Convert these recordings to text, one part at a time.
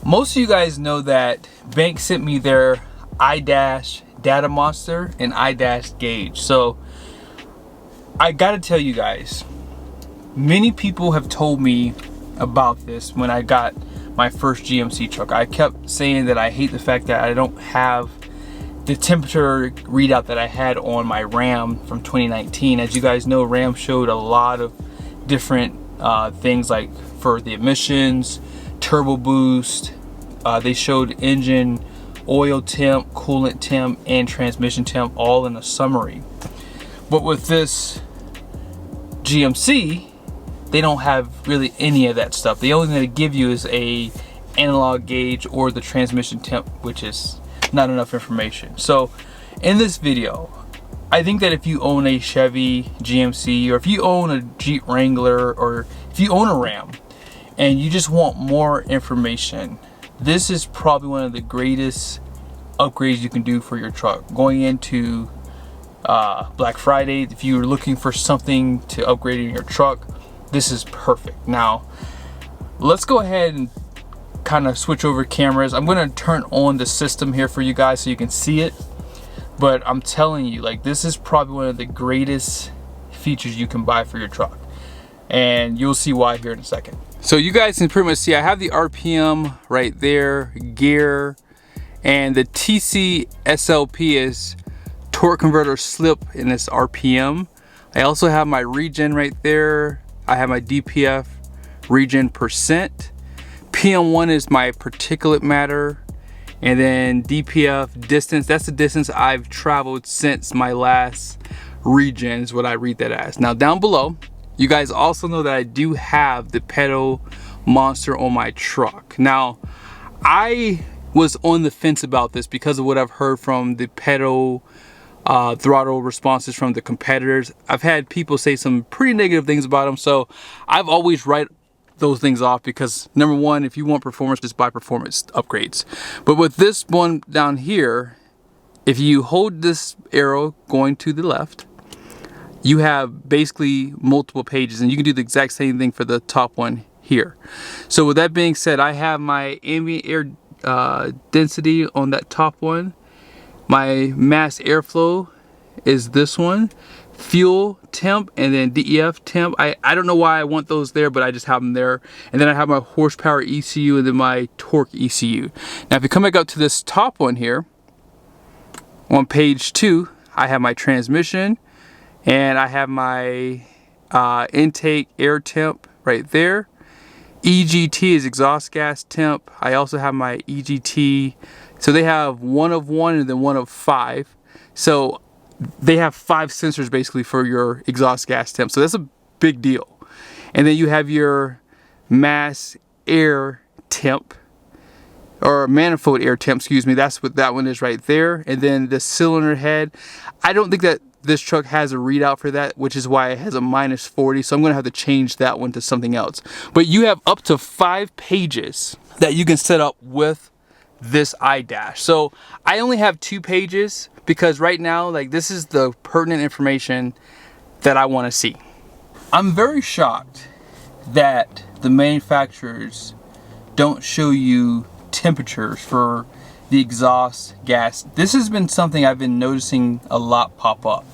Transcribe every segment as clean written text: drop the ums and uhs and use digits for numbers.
Most of you guys know that Bank sent me their iDash data monster and iDash gauge. So I gotta tell you guys, many people have told me about this when I got my first GMC truck. I kept saying that I hate the fact that I don't have the temperature readout that I had on my Ram from 2019. As you guys know, Ram showed a lot of different things, like for the emissions, turbo boost, they showed engine oil temp, coolant temp, and transmission temp all in a summary. But with this GMC, they don't have really any of that stuff. The only thing they give you is a analog gauge or the transmission temp, which is not enough information. So in this video, I think that if you own a Chevy GMC, or if you own a Jeep Wrangler, or if you own a Ram and you just want more information, this is probably one of the greatest upgrades you can do for your truck. Going into Black Friday, if you're looking for something to upgrade in your truck, this is perfect. Now let's go ahead and kind of switch over cameras. I'm going to turn on the system here for you guys so you can see it, but I'm telling you, like, this is probably one of the greatest features you can buy for your truck, and you'll see why here in a second. So you guys can pretty much see I have the RPM right there, gear, and the TC SLP is torque converter slip in this RPM. I also have my regen right there. I have my DPF regen percent. PM1 is my particulate matter, and then DPF distance, that's the distance I've traveled since my last regen, is what I read that as. Now down below, you guys also know that I do have the PedalMonster on my truck. Now I was on the fence about this because of what I've heard from the pedal throttle responses from the competitors. I've had people say some pretty negative things about them, so I've always write those things off, because number one, if you want performance, just buy performance upgrades. But with this one down here, if you hold this arrow going to the left, you have basically multiple pages, and you can do the exact same thing for the top one here. So with that being said, I have my ambient air density on that top one. My mass airflow is this one. Fuel temp, and then DEF temp. I don't know why I want those there, but I just have them there. And then I have my horsepower ECU and then my torque ECU. Now if you come back up to this top one here, on page 2, I have my transmission, and I have my intake air temp right there. EGT is exhaust gas temp. I also have my EGT. So they have 1 of 1 and then 1 of 5. So they have 5 sensors basically for your exhaust gas temp. So that's a big deal. And then you have your mass air temp, or manifold air temp, excuse me. That's what that one is right there. And then the cylinder head, I don't think that this truck has a readout for that, which is why it has a -40. So I'm going to have to change that one to something else. But you have up to 5 pages that you can set up with this iDash. So I only have 2 pages because right now, like, this is the pertinent information that I want to see. I'm very shocked that the manufacturers don't show you temperatures for the exhaust gas. This has been something I've been noticing a lot pop up.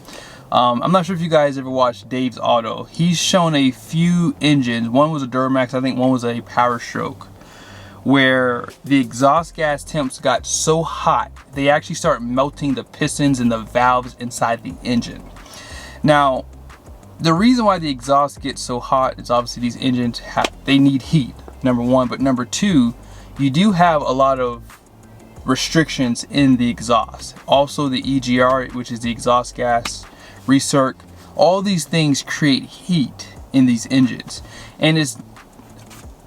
I'm not sure if you guys ever watched Dave's Auto. He's shown a few engines. One was a Duramax, I think one was a PowerStep, where the exhaust gas temps got so hot they actually start melting the pistons and the valves inside the engine. Now the reason why the exhaust gets so hot is obviously these engines they need heat, number one, but number two, you do have a lot of restrictions in the exhaust. Also the EGR, which is the exhaust gas recirc, all these things create heat in these engines, and it's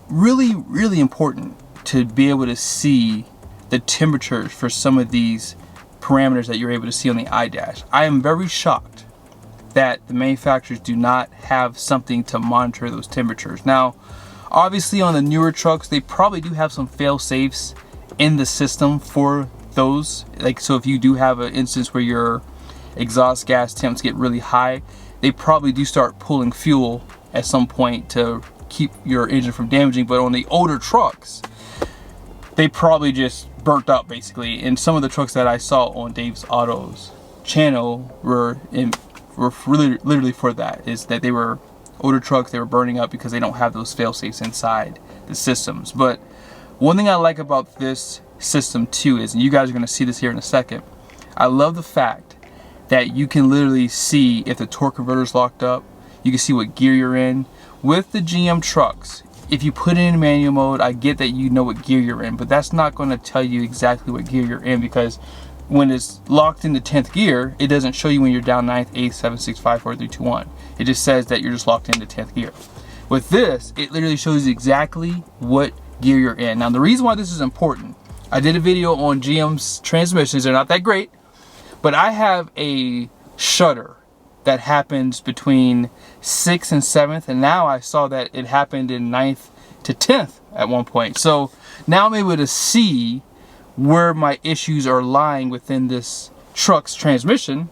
really important to be able to see the temperatures for some of these parameters that you're able to see on the iDash. I am very shocked that the manufacturers do not have something to monitor those temperatures. Now obviously on the newer trucks they probably do have some fail safes in the system for those, like, so if you do have an instance where your exhaust gas temps get really high, they probably do start pulling fuel at some point to keep your engine from damaging. But on the older trucks, they probably just burnt up basically. And some of the trucks that I saw on Dave's Autos channel were really literally for that, is that they were older trucks, they were burning up because they don't have those fail safes inside the systems. But one thing I like about this system too is, and you guys are going to see this here in a second, I love the fact that you can literally see if the torque converter is locked up. You can see what gear you're in. With the GM trucks, if you put it in manual mode, I get that you know what gear you're in, but that's not going to tell you exactly what gear you're in, because when it's locked into 10th gear, it doesn't show you when you're down 9th, 8th, 7th, 6th, 5, 4, 3, 2, 1. It just says that you're just locked into 10th gear. With this, it literally shows you exactly what gear you're in. Now, the reason why this is important, I did a video on GM's transmissions. They're not that great, but I have a shutter that happens between 6th and 7th, and now I saw that it happened in 9th to 10th at one point. So now I'm able to see where my issues are lying within this truck's transmission.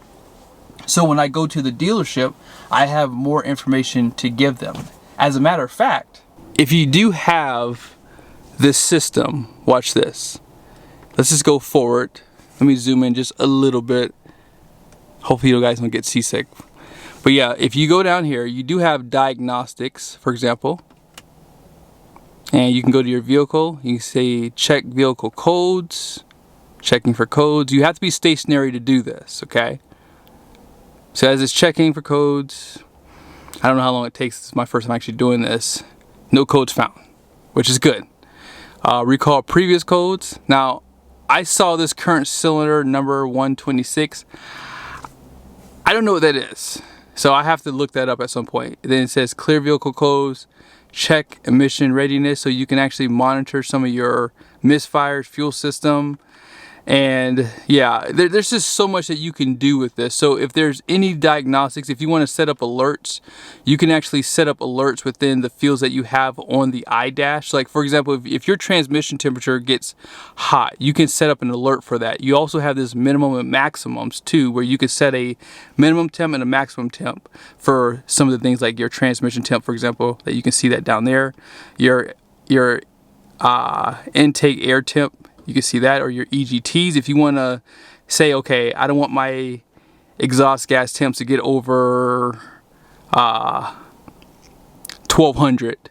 So when I go to the dealership, I have more information to give them. As a matter of fact, if you do have this system, watch this. Let's just go forward. Let me zoom in just a little bit. Hopefully you guys don't get seasick. But yeah, if you go down here, you do have Diagnostics, for example. And you can go to your vehicle. You can say check vehicle codes, checking for codes. You have to be stationary to do this, okay? So as it's checking for codes, I don't know how long it takes. This is my first time actually doing this. No codes found, which is good. Recall previous codes. Now, I saw this current cylinder number 126. I don't know what that is, so I have to look that up at some point. Then it says clear vehicle codes, check emission readiness, so you can actually monitor some of your misfires, fuel system. And yeah, there's just so much that you can do with this. So if there's any diagnostics, if you want to set up alerts, you can actually set up alerts within the fields that you have on the iDash. Like for example, if your transmission temperature gets hot, you can set up an alert for that. You also have this minimum and maximums too, where you can set a minimum temp and a maximum temp for some of the things like your transmission temp, for example, that you can see that down there. Your intake air temp, you can see that, or your EGTs. If you want to say, okay, I don't want my exhaust gas temps to get over 1200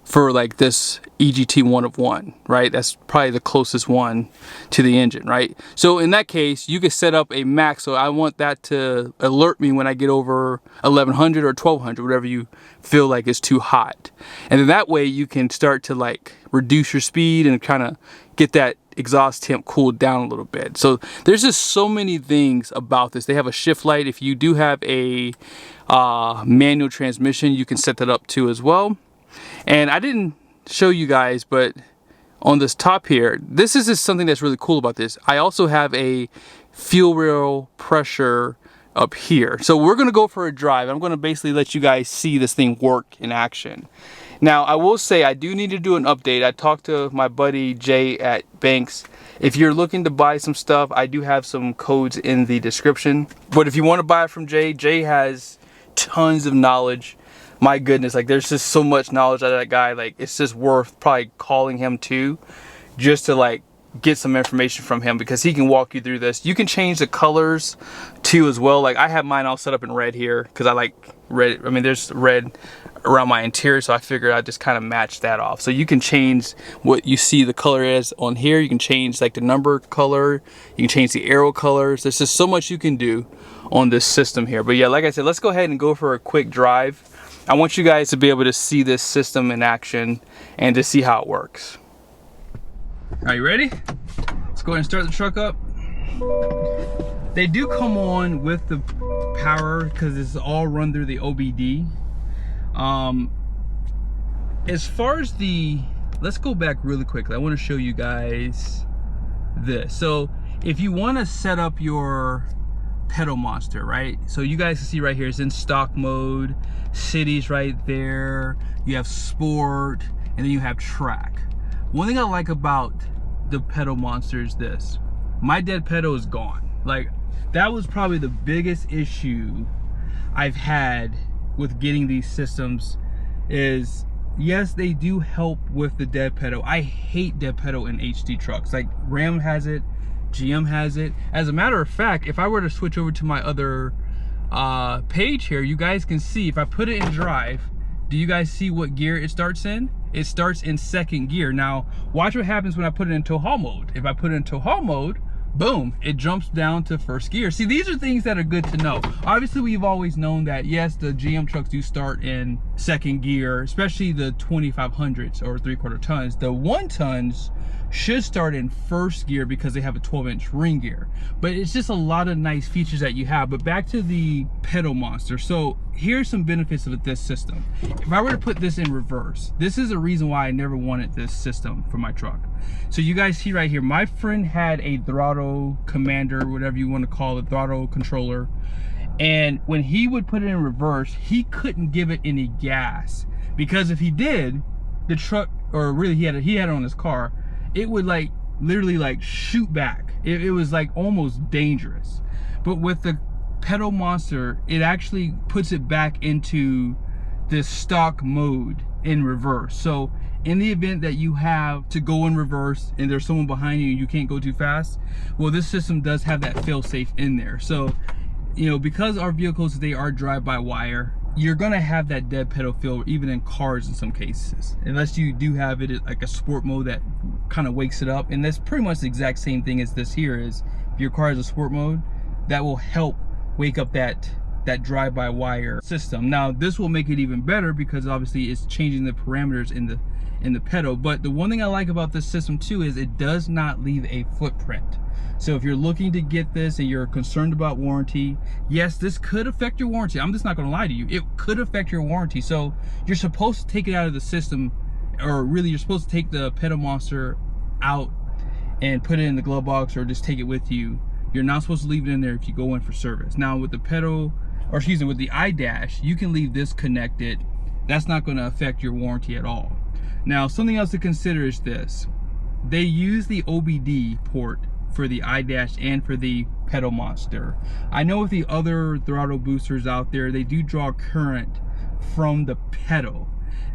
for like this EGT 1 of 1, right? That's probably the closest one to the engine, right? So in that case, you can set up a max. So I want that to alert me when I get over 1100 or 1200, whatever you feel like is too hot. And then that way you can start to like reduce your speed and kind of get that exhaust temp cooled down a little bit. So there's just so many things about this. They have a shift light. If you do have a manual transmission, you can set that up too as well. And I didn't show you guys, but on this top here, this is just something that's really cool about this. I also have a fuel rail pressure up here. So we're gonna go for a drive. I'm gonna basically let you guys see this thing work in action. Now, I will say I do need to do an update. I talked to my buddy Jay at Banks. If you're looking to buy some stuff, I do have some codes in the description. But if you want to buy it from Jay, Jay has tons of knowledge. My goodness, like there's just so much knowledge out of that guy. Like it's just worth probably calling him too, just to like get some information from him, because he can walk you through this. You can change the colors too as well. Like I have mine all set up in red here because I like red. I mean, there's red around my interior, so I figured I'd just kind of match that off. So you can change what you see the color is on here. You can change like the number color, you can change the arrow colors. There's just so much you can do on this system here. But yeah, like I said, let's go ahead and go for a quick drive. I want you guys to be able to see this system in action and to see how it works. Are you ready? Let's go ahead and start the truck up. They do come on with the power because it's all run through the OBD. As far as the, let's go back really quickly. I want to show you guys this. So if you want to set up your PedalMonster, right? So you guys can see right here, it's in stock mode, cities right there, you have sport, and then you have track. One thing I like about the PedalMonster is this: my dead pedal is gone. Like that was probably the biggest issue I've had with getting these systems, is yes, they do help with the dead pedal. I hate dead pedal in HD trucks. Like Ram has it, GM has it. As a matter of fact, if I were to switch over to my other page here, you guys can see if I put it in drive, do you guys see what gear it starts in? It starts in second gear. Now, watch what happens when I put it in tow haul mode. If I put it in tow haul mode, boom, it jumps down to first gear. See, these are things that are good to know. Obviously, we've always known that, yes, the GM trucks do start in second gear, especially the 2500s or 3/4 tons. The 1 tons should start in first gear because they have a 12-inch ring gear. But it's just a lot of nice features that you have. But back to the PedalMonster. So here's some benefits of this system. If I were to put this in reverse, this is a reason why I never wanted this system for my truck. So you guys see right here, my friend had a throttle commander, whatever you want to call it, throttle controller. And when he would put it in reverse, he couldn't give it any gas, because if he did, the truck, or really he had it on his car, it would like literally like shoot back. It was like almost dangerous. But with the PedalMonster, it actually puts it back into this stock mode in reverse. So in the event that you have to go in reverse and there's someone behind you and you can't go too fast, well, this system does have that fail-safe in there. So, you know, because our vehicles, they are drive-by-wire, you're gonna have that dead pedal feel even in cars in some cases, unless you do have it like a sport mode that kind of wakes it up. And that's pretty much the exact same thing as this here is. If your car is a sport mode, that will help wake up that drive-by-wire system. Now this will make it even better because obviously it's changing the parameters in the pedal. But the one thing I like about this system too is it does not leave a footprint. So if you're looking to get this and you're concerned about warranty, yes, this could affect your warranty. I'm just not gonna lie to you. It could affect your warranty. So you're supposed to take it out of the system, or really you're supposed to take the PedalMonster out and put it in the glove box or just take it with you. You're not supposed to leave it in there if you go in for service. Now with the with the iDash, you can leave this connected. That's not gonna affect your warranty at all. Now, something else to consider is this. They use the OBD port for the iDash and for the PedalMonster. I know with the other throttle boosters out there, they do draw current from the pedal.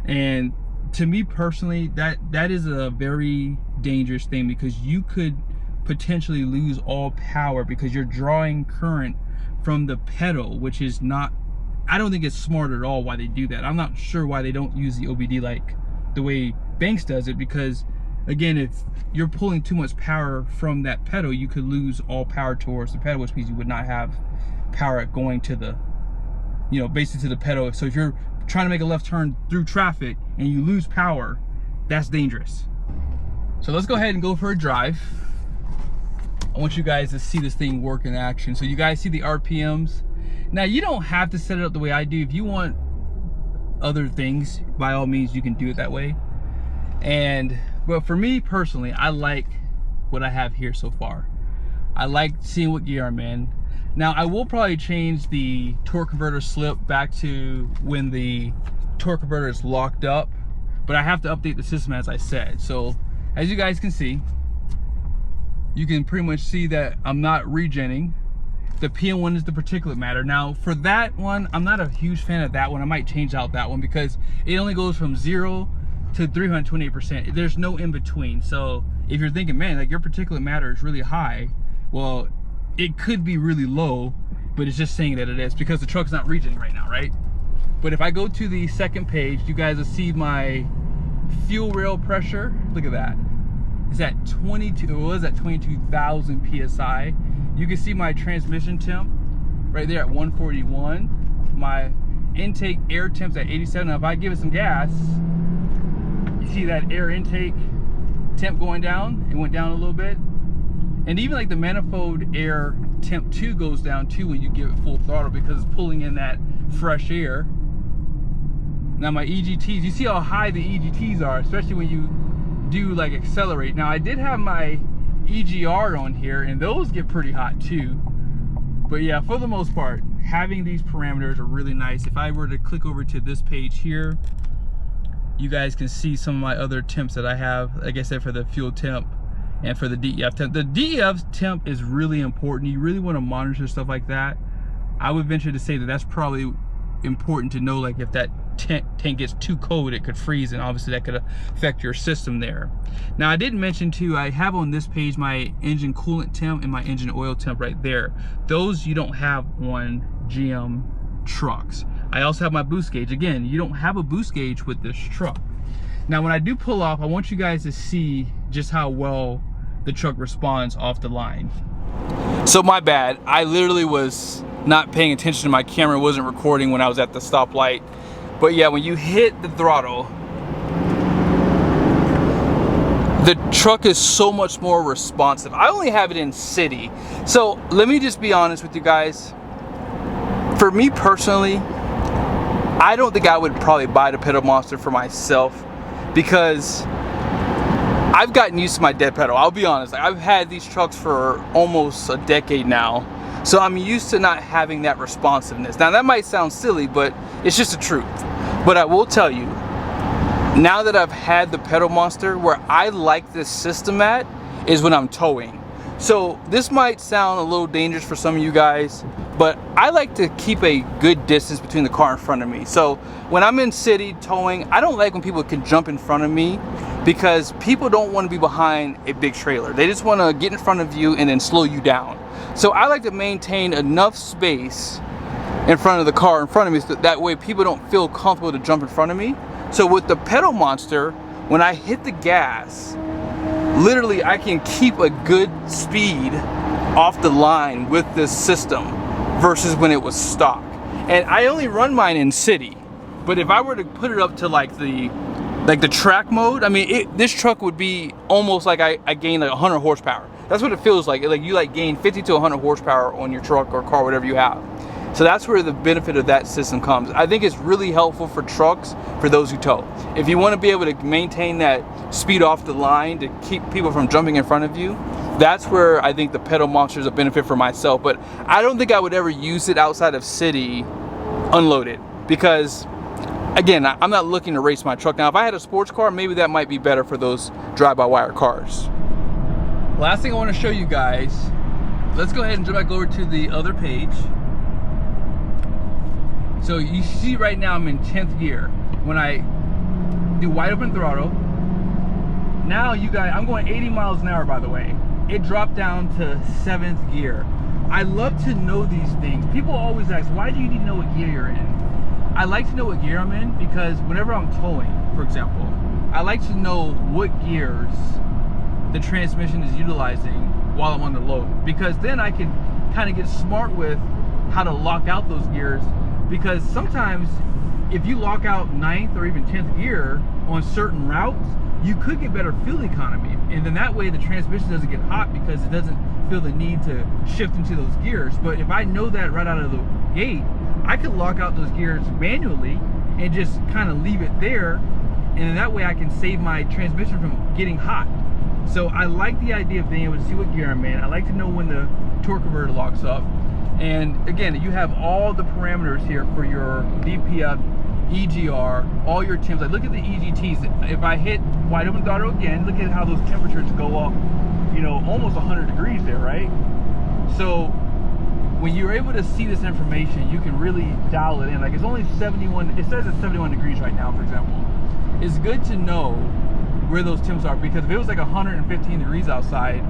And to me personally, that is a very dangerous thing, because you could potentially lose all power because you're drawing current from the pedal, which is not, I don't think it's smart at all why they do that. I'm not sure why they don't use the OBD like the way Banks does it, because again, if you're pulling too much power from that pedal, you could lose all power towards the pedal, which means you would not have power going to the, you know, basically to the pedal. So if you're trying to make a left turn through traffic and you lose power, that's dangerous. So let's go ahead and go for a drive. I want you guys to see this thing work in action. So you guys see the RPMs. Now you don't have to set it up the way I do. If you want other things, by all means, you can do it that way. But for me personally, I like what I have here so far. I like seeing what gear I'm in. Now I will probably change the torque converter slip back to when the torque converter is locked up, but I have to update the system as I said. So as you guys can see, you can pretty much see that I'm not regenning. The PM1 is the particulate matter. Now for that one, I'm not a huge fan of that one. I might change out that one because it only goes from 0 to 328%. There's no in between. So if you're thinking, man, like your particulate matter is really high, well, it could be really low, but it's just saying that it is because the truck's not regenerating right now, right? But if I go to the second page, you guys will see my fuel rail pressure. Look at that. It's at 22,000 PSI. You can see my transmission temp right there at 141. My intake air temp's at 87. Now if I give it some gas, you see that air intake temp going down. It went down a little bit. And even like the manifold air temp 2 goes down too when you give it full throttle because it's pulling in that fresh air. Now my EGTs, you see how high the EGTs are, especially when you do like accelerate. Now I did have my EGR on here and those get pretty hot too. But yeah, for the most part, having these parameters are really nice. If I were to click over to this page here, you guys can see some of my other temps that I have, like I said, for the fuel temp and for the DEF temp. The DEF temp is really important. You really want to monitor stuff like that. I would venture to say that that's probably important to know, like if that tank gets too cold, it could freeze, and obviously that could affect your system there. Now I did mention too, I have on this page my engine coolant temp and my engine oil temp right there. Those you don't have on GM trucks. I also have my boost gauge. Again, you don't have a boost gauge with this truck. Now when I do pull off, I want you guys to see just how well the truck responds off the line. So my bad, I literally was not paying attention to my camera, wasn't recording when I was at the stoplight. But yeah, when you hit the throttle, the truck is so much more responsive. I only have it in city. So let me just be honest with you guys. For me personally, I don't think I would probably buy the PedalMonster for myself, because I've gotten used to my dead pedal. I'll be honest, like, I've had these trucks for almost a decade now. So I'm used to not having that responsiveness. Now that might sound silly, but it's just the truth. But I will tell you, now that I've had the PedalMonster, where I like this system at is when I'm towing. So this might sound a little dangerous for some of you guys, but I like to keep a good distance between the car in front of me. So when I'm in city towing, I don't like when people can jump in front of me, because people don't want to be behind a big trailer. They just want to get in front of you and then slow you down. So I like to maintain enough space in front of the car in front of me, so that way people don't feel comfortable to jump in front of me. So with the PedalMonster, when I hit the gas, literally I can keep a good speed off the line with this system versus when it was stock. And I only run mine in city, but if I were to put it up to like the track mode, I mean, this truck would be almost like I gained like 100 horsepower. That's what it feels like. Like you like gain 50 to 100 horsepower on your truck or car, whatever you have. So that's where the benefit of that system comes. I think it's really helpful for trucks, for those who tow. If you want to be able to maintain that speed off the line to keep people from jumping in front of you, that's where I think the PedalMonster is a benefit for myself. But I don't think I would ever use it outside of city unloaded, because again, I'm not looking to race my truck. Now, if I had a sports car, maybe that might be better for those drive-by-wire cars. Last thing I want to show you guys, let's go ahead and jump back over to the other page. So you see right now I'm in 10th gear. When I do wide open throttle, now you guys, I'm going 80 miles an hour, by the way. It dropped down to 7th gear. I love to know these things. People always ask, why do you need to know what gear you're in? I like to know what gear I'm in because whenever I'm towing, for example, I like to know what gears the transmission is utilizing while I'm on the load, because then I can kind of get smart with how to lock out those gears. Because sometimes if you lock out 9th or even 10th gear on certain routes, you could get better fuel economy, and then that way the transmission doesn't get hot because it doesn't feel the need to shift into those gears. But if I know that right out of the gate, I could lock out those gears manually and just kind of leave it there, and then that way I can save my transmission from getting hot. So I like the idea of being able to see what gear I'm in. I like to know when the torque converter locks up. And again, you have all the parameters here for your DPF, EGR, all your temps. Like, look at the EGTs. If I hit wide open throttle again, look at how those temperatures go up, you know, almost 100 degrees there, right? So when you're able to see this information, you can really dial it in. Like, it's only 71, it says it's 71 degrees right now, for example. It's good to know where those temps are, because if it was like 115 degrees outside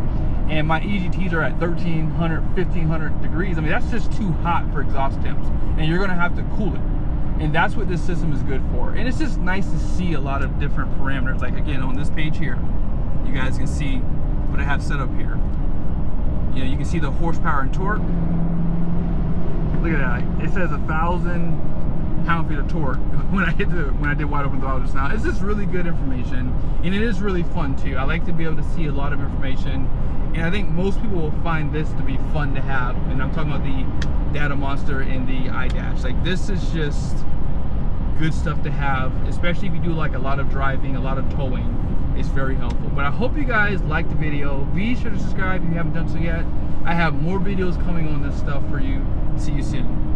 and my EGTs are at 1300, 1500 degrees, I mean, that's just too hot for exhaust temps, and you're gonna have to cool it. And that's what this system is good for. And it's just nice to see a lot of different parameters. Like, again, on this page here, you guys can see what I have set up here. You know, you can see the horsepower and torque. Look at that. It says 1,000 pound-feet of torque when I did wide open throttle just now. It's just really good information, and it is really fun too. I like to be able to see a lot of information, and I think most people will find this to be fun to have. And I'm talking about the DataMonster and the iDash. Like, this is just good stuff to have, especially if you do like a lot of driving, a lot of towing. It's very helpful. But I hope you guys liked the video. Be sure to subscribe if you haven't done so yet. I have more videos coming on this stuff for you. See you soon.